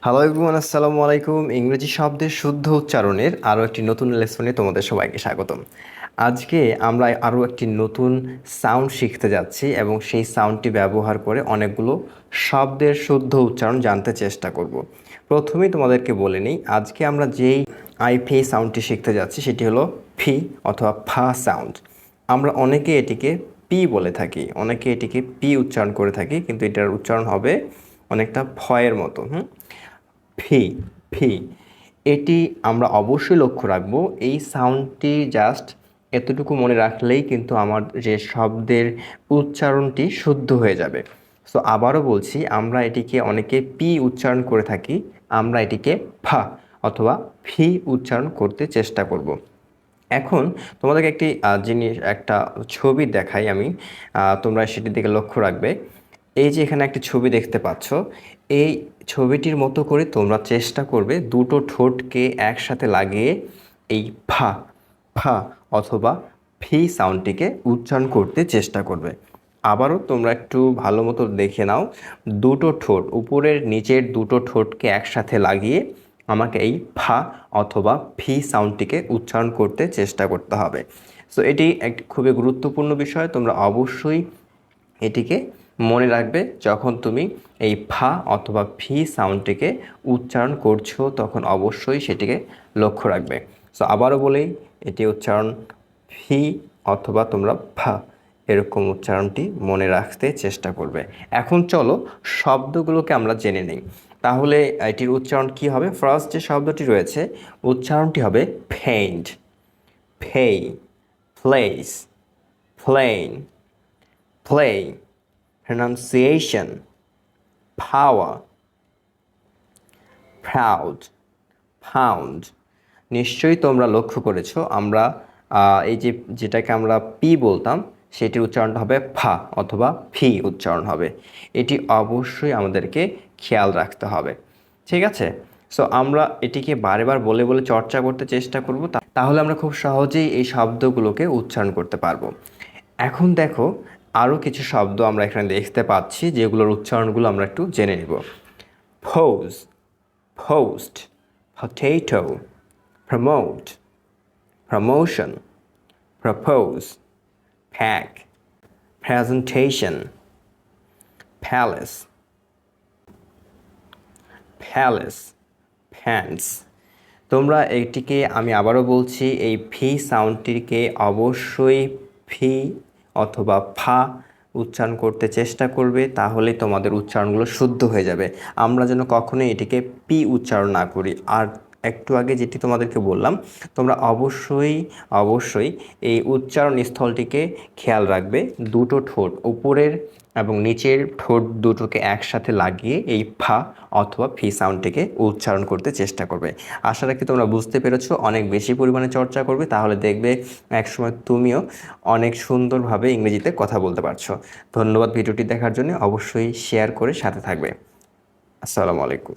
Hello everyone, আসসালামু আলাইকুম। ইংরেজি শব্দের শুদ্ধ উচ্চারণের আরও একটি নতুন লেসনে তোমাদের সবাইকে স্বাগতম। আজকে আমরা আরও একটি নতুন সাউন্ড শিখতে যাচ্ছি এবং সেই সাউন্ডটি ব্যবহার করে অনেকগুলো শব্দের শুদ্ধ উচ্চারণ জানতে চেষ্টা করব। প্রথমেই তোমাদেরকে বলে নিই, আজকে আমরা যেই আইফি সাউন্ডটি শিখতে যাচ্ছি সেটি হলো ফি অথবা ফা সাউন্ড। আমরা অনেকে এটিকে পি বলে থাকি, অনেকে এটিকে পি উচ্চারণ করে থাকি, কিন্তু এটার উচ্চারণ হবে অনেকটা ভয়ের মতো। ফি ফি এটি আমরা অবশ্যই লক্ষ্য রাখব। এই সাউন্ডটি জাস্ট এতটুকু মনে রাখলেই কিন্তু আমার যে শব্দের উচ্চারণটি শুদ্ধ হয়ে যাবে। সো আবারও বলছি, আমরা এটিকে অনেকে পি উচ্চারণ করে থাকি, আমরা এটিকে ফা অথবা ফি উচ্চারণ করতে চেষ্টা করব। এখন তোমাদেরকে একটি একটা ছবি দেখাই আমি, তোমরা সেটির দিকে লক্ষ্য রাখবে। এই যে এখানে একটি ছবি দেখতে পাচ্ছ, এই ছবিটির মতো করে তোমরা চেষ্টা করবে দুটো ঠোঁটকে একসাথে লাগিয়ে এই ফা ফা অথবা ফি সাউন্ডটিকে উচ্চারণ করতে চেষ্টা করবে। আবারও তোমরা একটু ভালো মতো দেখে নাও, দুটো ঠোঁট উপরের নিচের দুটো ঠোঁটকে একসাথে লাগিয়ে আমাকে এই ফা অথবা ফি সাউন্ডটিকে উচ্চারণ করতে চেষ্টা করতে হবে। সো এটি একটি খুবই গুরুত্বপূর্ণ বিষয়, তোমরা অবশ্যই এটিকে মনে রাখবে। যখন তুমি এই ফা অথবা ফি সাউন্ডটিকে উচ্চারণ করছো তখন অবশ্যই সেটিকে লক্ষ্য রাখবে। সো আবারও বলি, এটি উচ্চারণ ফি অথবা তোমরা ফা, এরকম উচ্চারণটি মনে রাখতে চেষ্টা করবে। এখন চলো শব্দগুলোকে আমরা জেনে নিই। তাহলে এটির উচ্চারণ কি হবে? ফার্স্ট যে শব্দটি রয়েছে উচ্চারণটি হবে ফেইন্ট, ফেই, place, plane, play, pronunciation, power, proud, pound। নিশ্চয়ই তোমরা লক্ষ্য করেছো, আমরা এই যেটাকে আমরা পি বলতাম সেটির উচ্চারণটা হবে ফা অথবা ফি উচ্চারণ হবে। এটি অবশ্যই আমাদেরকে খেয়াল রাখতে হবে, ঠিক আছে? সো আমরা এটিকে বারে বলে বলে চর্চা করতে চেষ্টা করব, তাহলে আমরা খুব সহজেই এই শব্দগুলোকে উচ্চারণ করতে পারবো। এখন দেখো, আরও কিছু শব্দ আমরা এখানে দেখতে পাচ্ছি যেগুলোর উচ্চারণগুলো আমরা একটু জেনে নিব। Pose, post, potato, promote, promotion, propose, pack, presentation, palace, palace, pants. তোমরা এটিকে, আমি আবারও বলছি, এই ফি সাউন্ডটিকে অবশ্যই ফি অথবা ফা উচ্চারণ করতে চেষ্টা করবে, তাহলে তোমাদের উচ্চারণগুলো শুদ্ধ হয়ে যাবে। আমরা যেন কখনোই এটিকে পি উচ্চারণ না করি। আর একটু আগে যেটি তোমাদেরকে বললাম, তোমরা অবশ্যই এই উচ্চারণ স্থলটিকে খেয়াল রাখবে। দুটো ঠোঁট উপরের এবং নিচের ঠোঁট দুটোকে একসাথে লাগিয়ে এই ফা অথবা ফি সাউন্ডটিকে উচ্চারণ করতে চেষ্টা করবে। আশা রাখি তোমরা বুঝতে পেরেছো। অনেক বেশি পরিমাণে চর্চা করবে, তাহলে দেখবে একসময় তুমিও অনেক সুন্দরভাবে ইংরেজিতে কথা বলতে পারছো। ধন্যবাদ ভিডিওটি দেখার জন্য। অবশ্যই শেয়ার করে সাথে থাকবে। আসসালামু আলাইকুম।